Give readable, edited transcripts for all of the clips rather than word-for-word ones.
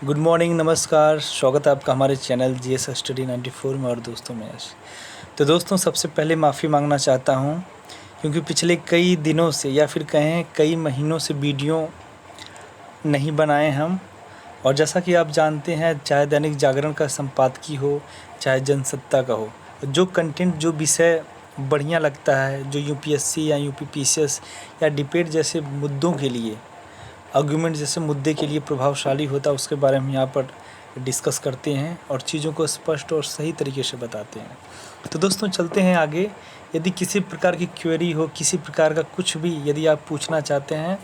Good morning, नमस्कार। स्वागत है आपका हमारे चैनल जीएस स्टडी 94 में। और दोस्तों मैं तो दोस्तों सबसे पहले माफ़ी मांगना चाहता हूं क्योंकि पिछले कई दिनों से या फिर कहें कई महीनों से वीडियो नहीं बनाए हम। और जैसा कि आप जानते हैं, चाहे दैनिक जागरण का संपादकीय हो, चाहे जनसत्ता का हो, जो कंटेंट जो विषय बढ़िया लगता है, जो यूपीएससी या यूपीपीसीएस या डिबेट जैसे मुद्दों के लिए, आर्गुमेंट जैसे मुद्दे के लिए प्रभावशाली होता है, उसके बारे में यहाँ पर डिस्कस करते हैं और चीज़ों को स्पष्ट और सही तरीके से बताते हैं। तो दोस्तों चलते हैं आगे। यदि किसी प्रकार की क्वेरी हो, किसी प्रकार का कुछ भी यदि आप पूछना चाहते हैं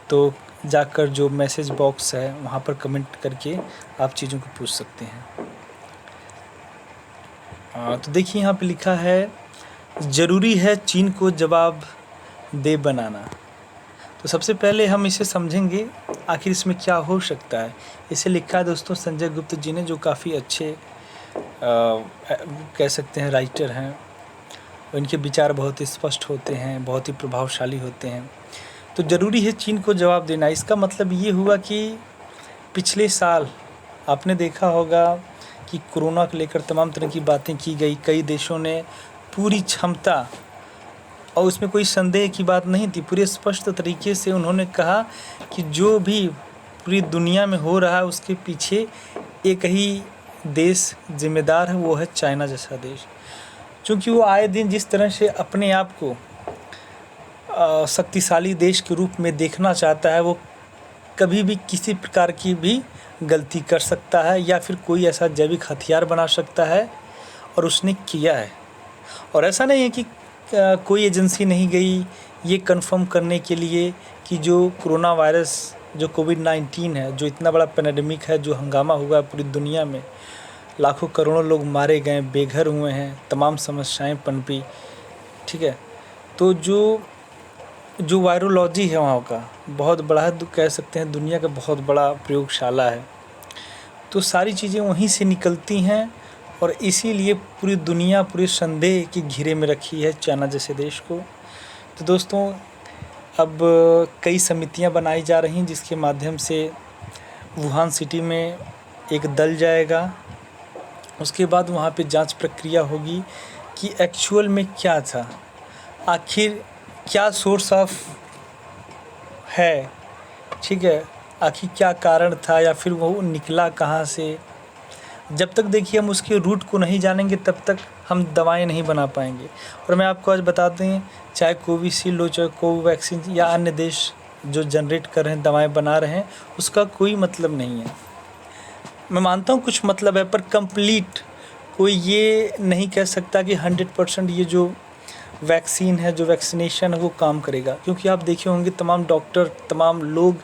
तो जाकर जो मैसेज बॉक्स है वहाँ पर कमेंट करके आप चीज़ों को पूछ सकते हैं। तो देखिए यहाँ पे लिखा है, ज़रूरी है चीन को जवाब दे बनाना। तो सबसे पहले हम इसे समझेंगे आखिर इसमें क्या हो सकता है। इसे लिखा है दोस्तों संजय गुप्त जी ने, जो काफ़ी अच्छे कह सकते हैं राइटर हैं। इनके विचार बहुत ही स्पष्ट होते हैं, बहुत ही प्रभावशाली होते हैं। तो ज़रूरी है चीन को जवाब देना, इसका मतलब ये हुआ कि पिछले साल आपने देखा होगा कि कोरोना को लेकर तमाम तरह की बातें की गई। कई देशों ने पूरी क्षमता, और उसमें कोई संदेह की बात नहीं थी, पूरे स्पष्ट तरीके से उन्होंने कहा कि जो भी पूरी दुनिया में हो रहा है उसके पीछे एक ही देश जिम्मेदार है, वो है चाइना जैसा देश। क्योंकि वो आए दिन जिस तरह से अपने आप को शक्तिशाली देश के रूप में देखना चाहता है, वो कभी भी किसी प्रकार की भी गलती कर सकता है या फिर कोई ऐसा जैविक हथियार बना सकता है, और उसने किया है। और ऐसा नहीं है कि कोई एजेंसी नहीं गई ये कंफर्म करने के लिए कि जो कोरोना वायरस, जो कोविड-19 है, जो इतना बड़ा पैंडेमिक है, जो हंगामा हुआ पूरी दुनिया में, लाखों करोड़ों लोग मारे गए, बेघर हुए हैं, तमाम समस्याएं पनपी, ठीक है। तो जो वायरोलॉजी है वहाँ का बहुत बड़ा, कह सकते हैं दुनिया का बहुत बड़ा प्रयोगशाला है। तो सारी चीज़ें वहीं से निकलती हैं और इसीलिए पूरी दुनिया पूरे संदेह की घेरे में रखी है चाइना जैसे देश को। तो दोस्तों अब कई समितियां बनाई जा रही हैं जिसके माध्यम से वुहान सिटी में एक दल जाएगा। उसके बाद वहां पे जांच प्रक्रिया होगी कि एक्चुअल में क्या था, आखिर क्या सोर्स ऑफ है, ठीक है, आखिर क्या कारण था या फिर वो निकला कहाँ से। जब तक देखिए हम उसके रूट को नहीं जानेंगे तब तक हम दवाएं नहीं बना पाएंगे। और मैं आपको आज बताते हैं, चाहे कोविशील्ड हो, चाहे कोवैक्सीन या अन्य देश जो जनरेट कर रहे हैं, दवाएं बना रहे हैं, उसका कोई मतलब नहीं है। मैं मानता हूँ कुछ मतलब है, पर कंप्लीट कोई ये नहीं कह सकता कि 100% ये जो वैक्सीन है, जो वैक्सीनेशन है, वो काम करेगा। क्योंकि आप देखे होंगे तमाम डॉक्टर, तमाम लोग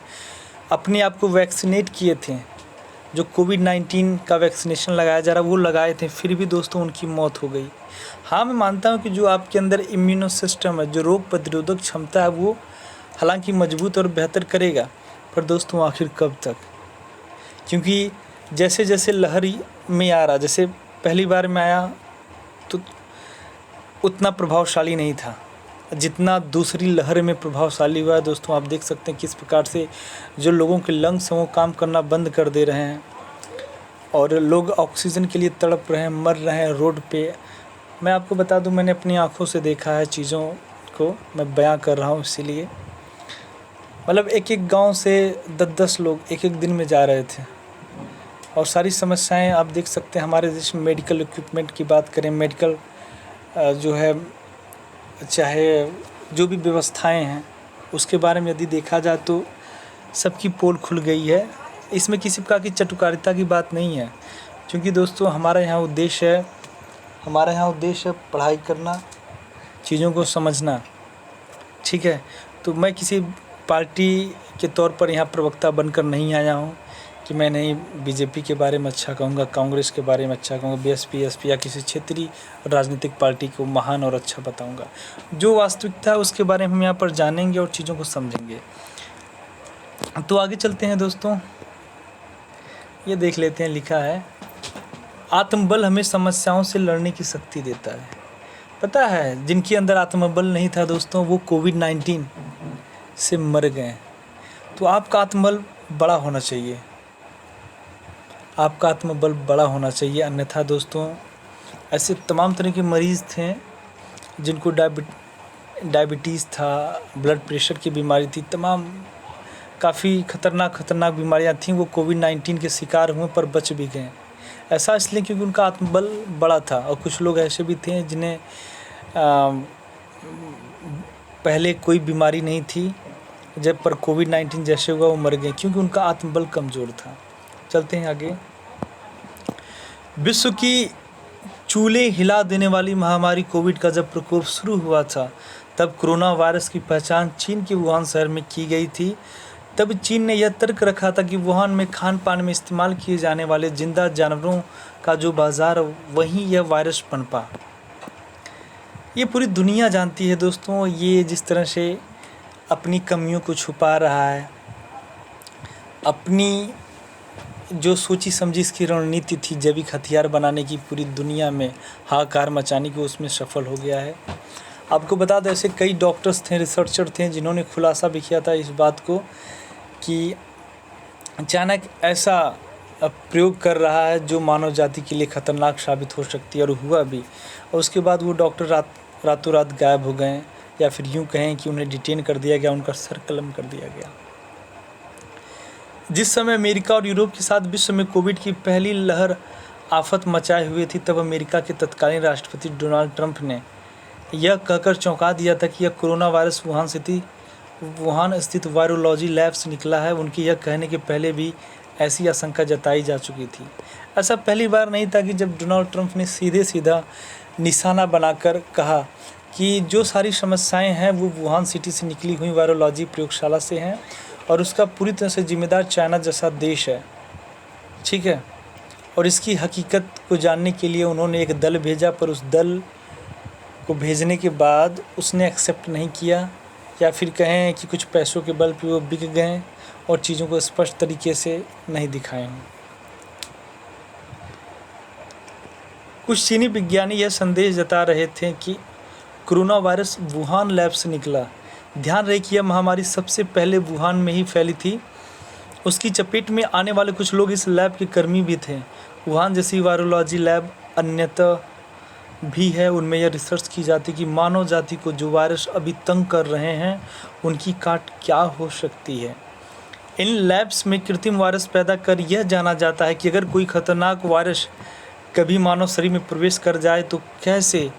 अपने आप को वैक्सीनेट किए थे। जो कोविड-19 का वैक्सीनेशन लगाया जा रहा है वो लगाए थे, फिर भी दोस्तों उनकी मौत हो गई। हाँ, मैं मानता हूँ कि जो आपके अंदर इम्यूनो सिस्टम है, जो रोग प्रतिरोधक क्षमता है, वो हालांकि मजबूत और बेहतर करेगा, पर दोस्तों आखिर कब तक। क्योंकि जैसे जैसे लहर में आ रहा, जैसे पहली बार में आया तो उतना प्रभावशाली नहीं था जितना दूसरी लहर में प्रभावशाली हुआ है। दोस्तों आप देख सकते हैं किस प्रकार से जो लोगों के लंग्स हैं वो काम करना बंद कर दे रहे हैं और लोग ऑक्सीजन के लिए तड़प रहे हैं, मर रहे हैं रोड पे। मैं आपको बता दूं, मैंने अपनी आंखों से देखा है चीज़ों को, मैं बयां कर रहा हूं इसीलिए। मतलब एक एक गांव से 10-10 लोग एक एक दिन में जा रहे थे। और सारी समस्याएं आप देख सकते हैं हमारे देश में। मेडिकल इक्विपमेंट की बात करें, मेडिकल जो है, चाहे जो भी व्यवस्थाएं हैं, उसके बारे में यदि देखा जाए तो सबकी पोल खुल गई है। इसमें किसी प्रकार की चटुकारिता की बात नहीं है, क्योंकि दोस्तों हमारा यहाँ उद्देश्य है पढ़ाई करना, चीज़ों को समझना, ठीक है। तो मैं किसी पार्टी के तौर पर यहाँ प्रवक्ता बनकर नहीं आया हूँ कि मैं नहीं बीजेपी के बारे में अच्छा कहूँगा, कांग्रेस के बारे में अच्छा कहूँगा, बीएसपी, एसपी या किसी क्षेत्रीय राजनीतिक पार्टी को महान और अच्छा बताऊँगा। जो वास्तविकता है उसके बारे में हम यहाँ पर जानेंगे और चीज़ों को समझेंगे। तो आगे चलते हैं दोस्तों, ये देख लेते हैं। लिखा है, आत्मबल हमें समस्याओं से लड़ने की शक्ति देता है। पता है जिनके अंदर आत्मबल नहीं था दोस्तों, वो कोविड-19 से मर गए। तो आपका आत्मबल बड़ा होना चाहिए। आपका आत्मबल बड़ा होना चाहिए। अन्यथा दोस्तों ऐसे तमाम तरह के मरीज़ थे जिनको डायबिटीज़ था, ब्लड प्रेशर की बीमारी थी, तमाम काफ़ी खतरनाक बीमारियां थीं, वो कोविड-19 के शिकार हुए पर बच भी गए। ऐसा इसलिए क्योंकि उनका आत्मबल बड़ा था। और कुछ लोग ऐसे भी थे जिन्हें पहले कोई बीमारी नहीं थी, जब पर कोविड-19 जैसे हुआ वो मर गए क्योंकि उनका आत्मबल कमज़ोर था। चलते हैं आगे। विश्व की चूल्हे हिला देने वाली महामारी कोविड का जब प्रकोप शुरू हुआ था, तब कोरोना वायरस की पहचान चीन के वुहान शहर में की गई थी। तब चीन ने यह तर्क रखा था कि वुहान में खान पान में इस्तेमाल किए जाने वाले जिंदा जानवरों का जो बाज़ार, वहीं यह वायरस पनपा। ये पूरी दुनिया जानती है दोस्तों, ये जिस तरह से अपनी कमियों को छुपा रहा है, अपनी जो सोची समझी इसकी रणनीति थी जैविक हथियार बनाने की, पूरी दुनिया में हाहाकार मचाने की, उसमें सफल हो गया है। आपको बता दें ऐसे कई डॉक्टर्स थे, रिसर्चर थे जिन्होंने खुलासा भी किया था इस बात को कि अचानक ऐसा प्रयोग कर रहा है जो मानव जाति के लिए ख़तरनाक साबित हो सकती है, और हुआ भी। और उसके बाद वो डॉक्टर रातों रात गायब हो गए, या फिर यूँ कहें कि उन्हें डिटेन कर दिया गया, उनका सर कलम कर दिया गया। जिस समय अमेरिका और यूरोप के साथ विश्व में कोविड की पहली लहर आफत मचाए हुए थी, तब अमेरिका के तत्कालीन राष्ट्रपति डोनाल्ड ट्रंप ने यह कहकर चौंका दिया था कि यह कोरोना वायरस वुहान स्थित वायरोलॉजी लैब से निकला है। उनके यह कहने के पहले भी ऐसी आशंका जताई जा चुकी थी। ऐसा पहली बार नहीं था कि जब डोनाल्ड ट्रंप ने सीधा निशाना बनाकर कहा कि जो सारी समस्याएं हैं वो वुहान सिटी से निकली हुई वायरोलॉजी प्रयोगशाला से हैं, और उसका पूरी तरह से जिम्मेदार चाइना जैसा देश है। ठीक है, और इसकी हकीकत को जानने के लिए उन्होंने एक दल भेजा, पर उस दल को भेजने के बाद उसने एक्सेप्ट नहीं किया, या फिर कहें कि कुछ पैसों के बल पे वो बिक गए और चीज़ों को स्पष्ट तरीके से नहीं दिखाए। कुछ चीनी विज्ञानी यह संदेश जता रहे थे कि कोरोना वायरस वुहान लैब से निकला। ध्यान रहे कि यह महामारी सबसे पहले वुहान में ही फैली थी। उसकी चपेट में आने वाले कुछ लोग इस लैब के कर्मी भी थे। वुहान जैसी वायरोलॉजी लैब अन्यतः भी है, उनमें यह रिसर्च की जाती कि मानव जाति को जो वायरस अभी तंग कर रहे हैं उनकी काट क्या हो सकती है। इन लैब्स में कृत्रिम वायरस पैदा कर यह जाना जाता है कि अगर कोई खतरनाक वायरस कभी मानव शरीर में प्रवेश कर जाए तो कैसे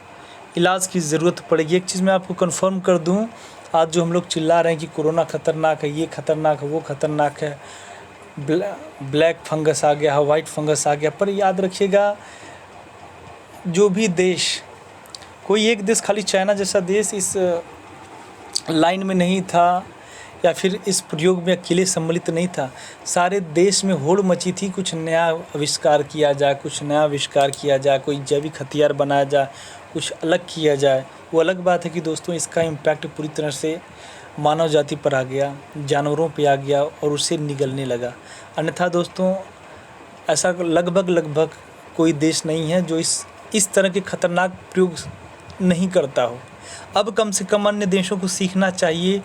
इलाज की ज़रूरत पड़ेगी। एक चीज़ मैं आपको कंफर्म कर दूं, आज जो हम लोग चिल्ला रहे हैं कि कोरोना खतरनाक है, ये खतरनाक है, वो खतरनाक है, ब्लैक फंगस आ गया है, वाइट फंगस आ गया, पर याद रखिएगा जो भी देश, कोई एक देश, खाली चाइना जैसा देश इस लाइन में नहीं था, या फिर इस प्रयोग में अकेले सम्मिलित नहीं था। सारे देश में होड़ मची थी, कुछ नया आविष्कार किया जाए, कुछ नया आविष्कार किया जाए, कोई जैविक हथियार बनाया जाए, कुछ अलग किया जाए। वो अलग बात है कि दोस्तों इसका इम्पैक्ट पूरी तरह से मानव जाति पर आ गया, जानवरों पे आ गया और उसे निगलने लगा। अन्यथा दोस्तों ऐसा लगभग कोई देश नहीं है जो इस तरह के खतरनाक प्रयोग नहीं करता हो। अब कम से कम अन्य देशों को सीखना चाहिए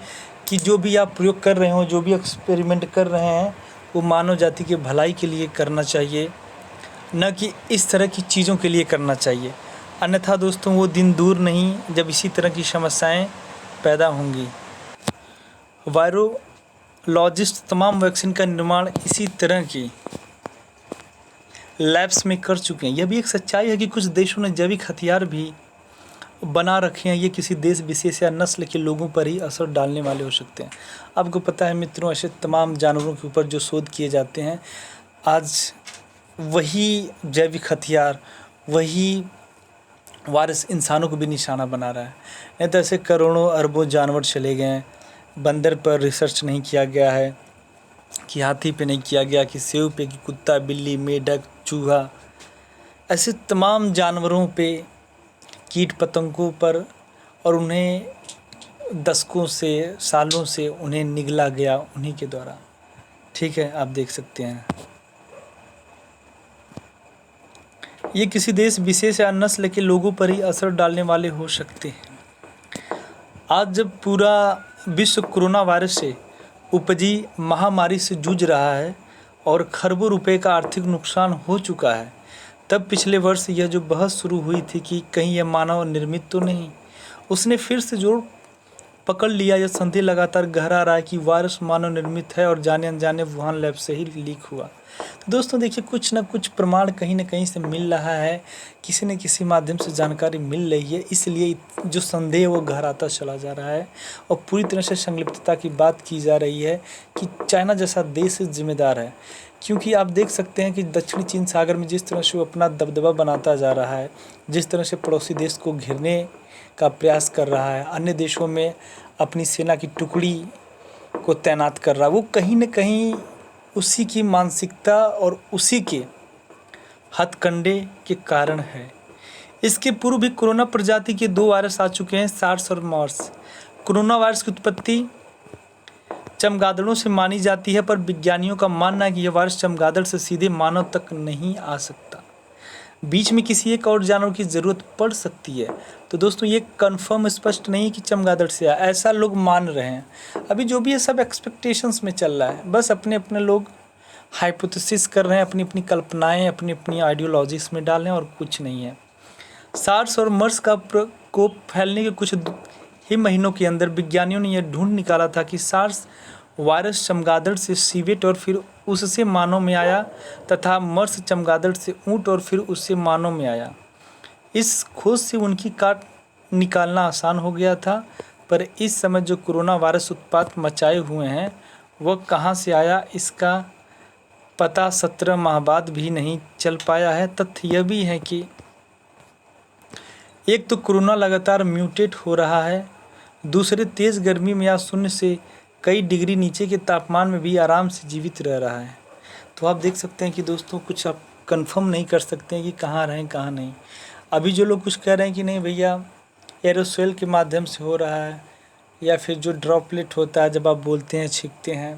कि जो भी आप प्रयोग कर रहे हो, जो भी एक्सपेरिमेंट कर रहे हैं, वो मानव जाति के भलाई के लिए करना चाहिए, न कि इस तरह की चीज़ों के लिए करना चाहिए। अन्यथा दोस्तों वो दिन दूर नहीं जब इसी तरह की समस्याएं पैदा होंगी। वायरोलॉजिस्ट तमाम वैक्सीन का निर्माण इसी तरह की लैब्स में कर चुके हैं। यह भी एक सच्चाई है कि कुछ देशों ने जैविक हथियार भी बना रखे हैं। ये किसी देश विशेष या नस्ल के लोगों पर ही असर डालने वाले हो सकते हैं। आपको पता है मित्रों, ऐसे तमाम जानवरों के ऊपर जो शोध किए जाते हैं, आज वही जैविक हथियार, वही वायरस इंसानों को भी निशाना बना रहा है। नहीं तो ऐसे करोड़ों अरबों जानवर चले गए हैं। बंदर पर रिसर्च नहीं किया गया है, कि हाथी पे नहीं किया गया, कि सेव पे, कि कुत्ता, बिल्ली, मेढक, चूहा, ऐसे तमाम जानवरों पे, कीट पतंगों पर, और उन्हें दशकों से, सालों से उन्हें निगला गया उन्हीं के द्वारा। ठीक है, आप देख सकते हैं ये किसी देश विशेष या नस्ल के लोगों पर ही असर डालने वाले हो सकते हैं। आज जब पूरा विश्व कोरोना वायरस से उपजी महामारी से जूझ रहा है, और खरबों रुपए का आर्थिक नुकसान हो चुका है। तब पिछले वर्ष यह जो बहस शुरू हुई थी कि कहीं यह मानव निर्मित तो नहीं, उसने फिर से जोर पकड़ लिया। यह संदेह लगातार गहरा रहा है कि वायरस मानव निर्मित है और जाने अनजाने वुहान लैब से ही लीक हुआ। तो दोस्तों देखिए, कुछ ना कुछ प्रमाण कहीं ना कहीं से मिल रहा है, किसी न किसी माध्यम से जानकारी मिल रही है, इसलिए जो संदेह वो गहराता चला जा रहा है और पूरी तरह से संलिप्तता की बात की जा रही है कि चाइना जैसा देश जिम्मेदार है। क्योंकि आप देख सकते हैं कि दक्षिणी चीन सागर में जिस तरह से वो अपना दबदबा बनाता जा रहा है, जिस तरह से पड़ोसी देश को घेरने का प्रयास कर रहा है, अन्य देशों में अपनी सेना की टुकड़ी को तैनात कर रहा है, वो कहीं न कहीं उसी की मानसिकता और उसी के हथकंडे के कारण है। इसके पूर्व भी कोरोना प्रजाति के 2 वायरस आ चुके हैं, सार्स और मार्स। कोरोना वायरस की उत्पत्ति चमगादड़ों से मानी जाती है, पर विज्ञानियों का मानना है कि यह वायरस चमगादड़ से सीधे मानव तक नहीं आ सकता, बीच में किसी एक और जानवर की ज़रूरत पड़ सकती है। तो दोस्तों ये कंफर्म स्पष्ट नहीं है कि चमगादड़ से आया, ऐसा लोग मान रहे हैं। अभी जो भी ये सब एक्सपेक्टेशंस में चल रहा है, बस अपने अपने लोग हाइपोथेसिस कर रहे हैं, अपनी अपनी कल्पनाएं अपनी अपनी आइडियोलॉजीज में डाल रहे हैं और कुछ नहीं है। सार्स और मर्स का प्रकोप फैलने के कुछ ही महीनों के अंदर विज्ञानियों ने यह ढूंढ निकाला था कि सार्स वायरस चमगादड़ से सीवेट और फिर उससे मानव में आया, तथा मर्स चमगादड़ से ऊंट और फिर उससे मानव में आया। इस खोज से उनकी काट निकालना आसान हो गया था, पर इस समय जो कोरोना वायरस उत्पात मचाए हुए हैं वह कहाँ से आया, इसका पता 17 माह बाद भी नहीं चल पाया है। तथ्य यह भी है कि एक तो कोरोना लगातार म्यूटेट हो रहा है, दूसरे तेज़ गर्मी में या शून्य से कई डिग्री नीचे के तापमान में भी आराम से जीवित रह रहा है। तो आप देख सकते हैं कि दोस्तों कुछ आप कंफर्म नहीं कर सकते हैं कि कहाँ रहें कहाँ नहीं। अभी जो लोग कुछ कह रहे हैं कि नहीं भैया एरोसोल के माध्यम से हो रहा है, या फिर जो ड्रॉपलेट होता है जब आप बोलते हैं छींकते हैं,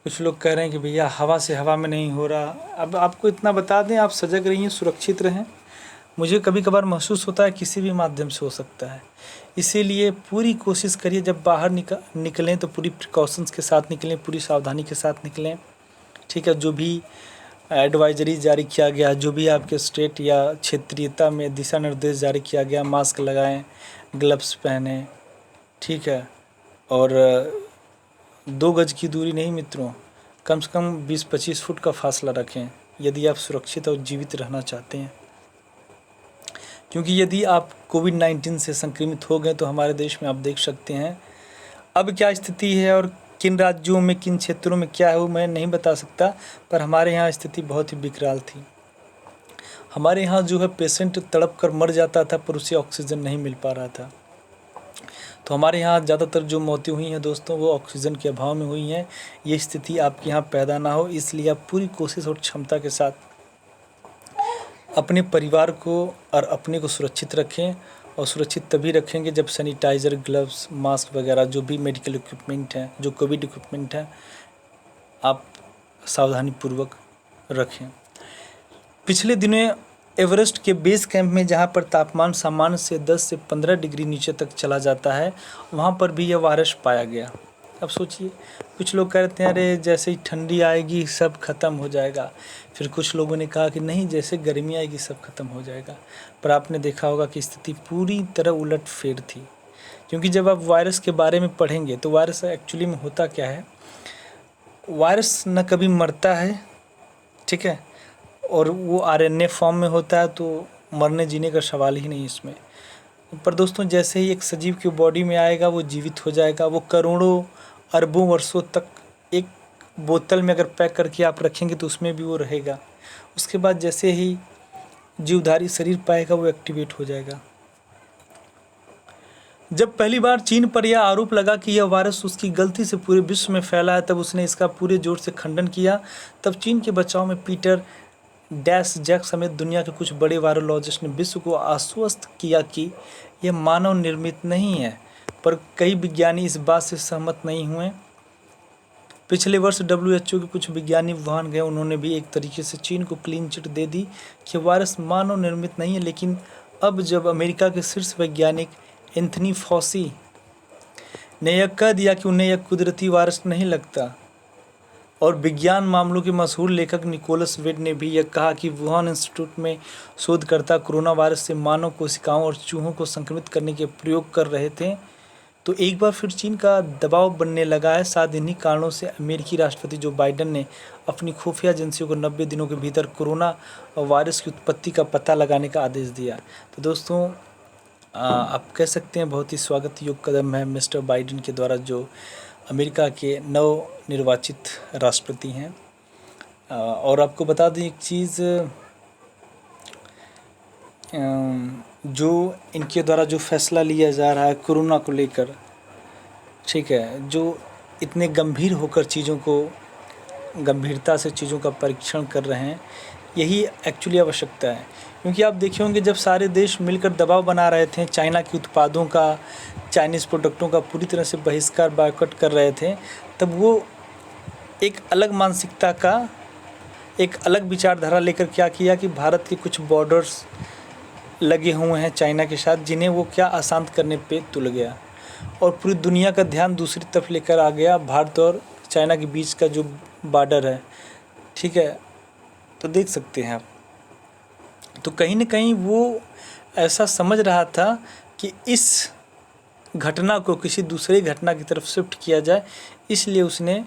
कुछ लोग कह रहे हैं कि भैया हवा से हवा में नहीं हो रहा। अब आपको इतना बता दें, आप सजग रहिए, सुरक्षित रहें। मुझे कभी कभार महसूस होता है किसी भी माध्यम से हो सकता है, इसीलिए पूरी कोशिश करिए जब बाहर निकलें तो पूरी प्रिकॉशंस के साथ निकलें, पूरी सावधानी के साथ निकलें, ठीक है। जो भी एडवाइजरी जारी किया गया, जो भी आपके स्टेट या क्षेत्रीयता में दिशा निर्देश जारी किया गया, मास्क लगाएं, ग्लव्स पहनें, ठीक है। और 2 गज की दूरी नहीं मित्रों, कम से कम 20-25 फुट का फासला रखें यदि आप सुरक्षित और जीवित रहना चाहते हैं। क्योंकि यदि आप कोविड-19 से संक्रमित हो गए तो हमारे देश में आप देख सकते हैं अब क्या स्थिति है, और किन राज्यों में किन क्षेत्रों में क्या है वो मैं नहीं बता सकता, पर हमारे यहाँ स्थिति बहुत ही विकराल थी। हमारे यहाँ जो है पेशेंट तड़प कर मर जाता था पर उसे ऑक्सीजन नहीं मिल पा रहा था। तो हमारे यहाँ ज़्यादातर जो मौतें हुई हैं दोस्तों वो ऑक्सीजन के अभाव में हुई हैं। ये स्थिति आपके यहाँ पैदा ना हो, इसलिए आप पूरी कोशिश और क्षमता के साथ अपने परिवार को और अपने को सुरक्षित रखें, और सुरक्षित तभी रखेंगे जब सैनिटाइज़र, ग्लव्स, मास्क वगैरह जो भी मेडिकल इक्विपमेंट हैं, जो कोविड इक्विपमेंट हैं, आप सावधानीपूर्वक रखें। पिछले दिनों एवरेस्ट के बेस कैंप में जहां पर तापमान सामान्य से 10 से 15 डिग्री नीचे तक चला जाता है, वहां पर भी यह वायरस पाया गया। अब सोचिए, कुछ लोग कहते हैं अरे जैसे ही ठंडी आएगी सब खत्म हो जाएगा, फिर कुछ लोगों ने कहा कि नहीं जैसे गर्मी आएगी सब खत्म हो जाएगा। पर आपने देखा होगा कि स्थिति पूरी तरह उलटफेर थी, क्योंकि जब आप वायरस के बारे में पढ़ेंगे तो वायरस एक्चुअली में होता क्या है। वायरस न कभी मरता है, ठीक है, और वो आरएनए फॉर्म में होता है, तो मरने जीने का सवाल ही नहीं इसमें। पर दोस्तों जैसे ही एक सजीव की बॉडी में आएगा वो जीवित हो जाएगा। वो करोड़ों अरबों वर्षों तक एक बोतल में अगर पैक करके आप रखेंगे तो उसमें भी वो रहेगा। उसके बाद जैसे ही जीवधारी शरीर पाएगा वो एक्टिवेट हो जाएगा। जब पहली बार चीन पर यह आरोप लगा कि यह वायरस उसकी गलती से पूरे विश्व में फैला है, तब उसने इसका पूरे जोर से खंडन किया। तब चीन के बचाव में पीटर जैक समेत दुनिया के कुछ बड़े वायरोलॉजिस्ट ने विश्व को आश्वस्त किया कि यह मानव निर्मित नहीं है, पर कई विज्ञानी इस बात से सहमत नहीं हुए। पिछले वर्ष WHO के कुछ विज्ञानी वुहान गए, उन्होंने भी एक तरीके से चीन को क्लीन चिट दे दी कि वायरस मानव निर्मित नहीं है। लेकिन अब जब अमेरिका के शीर्ष वैज्ञानिक एंथनी फॉसी ने यह कह दिया कि उन्हें यह कुदरती वायरस नहीं लगता, और विज्ञान मामलों के मशहूर लेखक निकोलस वेड ने भी यह कहा कि वुहान इंस्टीट्यूट में शोधकर्ता कोरोना वायरस से मानव कोशिकाओं और चूहों को संक्रमित करने के प्रयोग कर रहे थे। तो एक बार फिर चीन का दबाव बनने लगा है। शायद इन्हीं कारणों से अमेरिकी राष्ट्रपति जो बाइडेन ने अपनी खुफिया एजेंसियों को 90 दिनों के भीतर कोरोना वायरस की उत्पत्ति का पता लगाने का आदेश दिया। तो दोस्तों आप कह सकते हैं बहुत ही स्वागत योग्य कदम है मिस्टर बाइडेन के द्वारा, जो अमेरिका के नव निर्वाचित राष्ट्रपति हैं। और आपको बता दें एक चीज़, जो इनके द्वारा जो फैसला लिया जा रहा है कोरोना को लेकर, ठीक है, जो इतने गंभीर होकर चीज़ों को गंभीरता से चीज़ों का परीक्षण कर रहे हैं, यही एक्चुअली आवश्यकता है। क्योंकि आप देखे होंगे जब सारे देश मिलकर दबाव बना रहे थे, चाइना के उत्पादों का, चाइनीज़ प्रोडक्टों का पूरी तरह से बहिष्कार बायकॉट कर रहे थे, तब वो एक अलग मानसिकता का, एक अलग विचारधारा लेकर क्या किया कि भारत के कुछ बॉर्डर्स लगे हुए हैं चाइना के साथ, जिन्हें वो क्या अशांत करने पे तुल गया और पूरी दुनिया का ध्यान दूसरी तरफ लेकर आ गया। भारत और चाइना के बीच का जो बॉर्डर है, ठीक है, तो देख सकते हैं आप। तो कहीं न कहीं वो ऐसा समझ रहा था कि इस घटना को किसी दूसरे घटना की तरफ शिफ्ट किया जाए, इसलिए उसने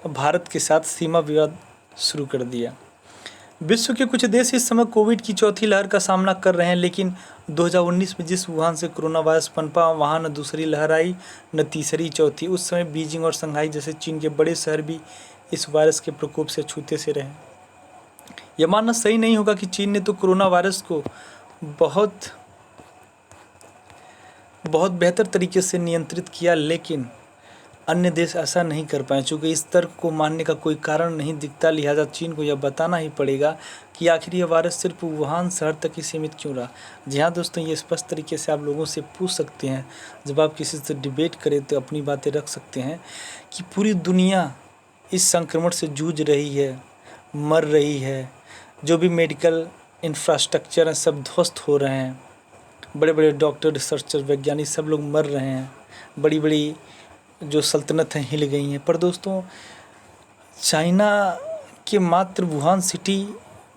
भारत के साथ सीमा विवाद शुरू कर दिया। विश्व के कुछ देश इस समय कोविड की चौथी लहर का सामना कर रहे हैं, लेकिन 2019 में जिस वुहान से कोरोना वायरस पनपा, वहाँ न दूसरी लहर आई न तीसरी चौथी। उस समय बीजिंग और शंघाई जैसे चीन के बड़े शहर भी इस वायरस के प्रकोप से छूते से रहे। यह मानना सही नहीं होगा कि चीन ने तो कोरोना वायरस को बहुत बेहतर तरीके से नियंत्रित किया, लेकिन अन्य देश ऐसा नहीं कर पाए। चूँकि इस तर्क को मानने का कोई कारण नहीं दिखता, लिहाजा चीन को यह बताना ही पड़ेगा कि आखिर यह वायरस सिर्फ वुहान शहर तक ही सीमित क्यों रहा। जी हाँ दोस्तों, ये स्पष्ट तरीके से आप लोगों से पूछ सकते हैं, जब आप किसी से डिबेट करें तो अपनी बातें रख सकते हैं कि पूरी दुनिया इस संक्रमण से जूझ रही है, मर रही है, जो भी मेडिकल इंफ्रास्ट्रक्चर हैं सब ध्वस्त हो रहे हैं, बड़े बड़े डॉक्टर, रिसर्चर, वैज्ञानिक सब लोग मर रहे हैं, बड़ी बड़ी जो सल्तनतें हिल गई हैं। पर दोस्तों, चाइना के मात्र वुहान सिटी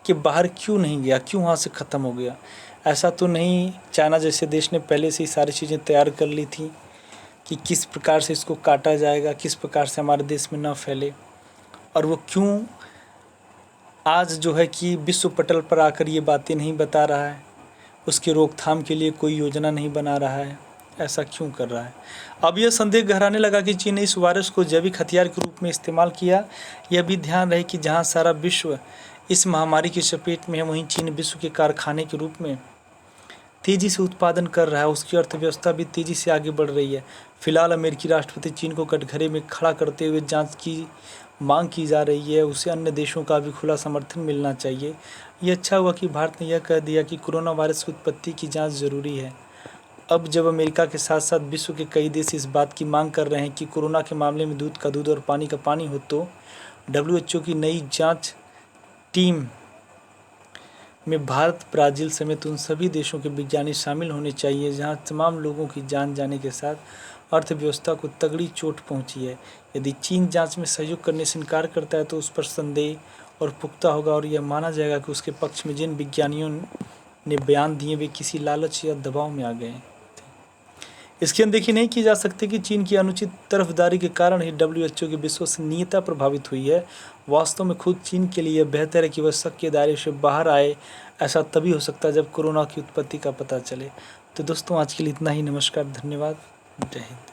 के बाहर क्यों नहीं गया, क्यों वहाँ से ख़त्म हो गया? ऐसा तो नहीं चाइना जैसे देश ने पहले से ही सारी चीज़ें तैयार कर ली थी कि किस प्रकार से इसको काटा जाएगा, किस प्रकार से हमारे देश में ना फैले, और वो क्यों आज जो है कि विश्व पटल पर आकर ये बातें नहीं बता रहा है, उसके रोकथाम के लिए कोई योजना नहीं बना रहा है, ऐसा क्यों कर रहा है? अब यह संदेह गहराने लगा कि चीन ने इस वायरस को जैविक हथियार के रूप में इस्तेमाल किया। यह भी ध्यान रहे कि जहां सारा विश्व इस महामारी की चपेट में है, वहीं चीन विश्व के कारखाने के रूप में तेज़ी से उत्पादन कर रहा है। उसकी अर्थव्यवस्था भी तेज़ी से आगे बढ़ रही है। फिलहाल अमेरिकी राष्ट्रपति चीन को कटघरे में खड़ा करते हुए जांच की मांग की जा रही है। उसे अन्य देशों का भी खुला समर्थन मिलना चाहिए। ये अच्छा हुआ कि भारत ने यह कह दिया कि कोरोना वायरस की उत्पत्ति की जांच ज़रूरी है। अब जब अमेरिका के साथ साथ विश्व के कई देश इस बात की मांग कर रहे हैं कि कोरोना के मामले में दूध का दूध और पानी का पानी हो, तो WHO की नई जांच टीम में भारत, ब्राज़ील समेत उन सभी देशों के विज्ञानी शामिल होने चाहिए जहां तमाम लोगों की जान जाने के साथ अर्थव्यवस्था को तगड़ी चोट पहुंची है। यदि चीन जांच में सहयोग करने से इनकार करता है तो उस पर संदेह और पुख्ता होगा और यह माना जाएगा कि उसके पक्ष में जिन विज्ञानियों ने बयान दिए वे किसी लालच या दबाव में आ गए। इसकी अनदेखी नहीं की जा सकती कि चीन की अनुचित तरफदारी के कारण ही WHO की विश्वसनीयता प्रभावित हुई है। वास्तव में खुद चीन के लिए बेहतर है कि वह शक के दायरे से बाहर आए। ऐसा तभी हो सकता है जब कोरोना की उत्पत्ति का पता चले। तो दोस्तों, आज के लिए इतना ही। नमस्कार, धन्यवाद, जय हिंद।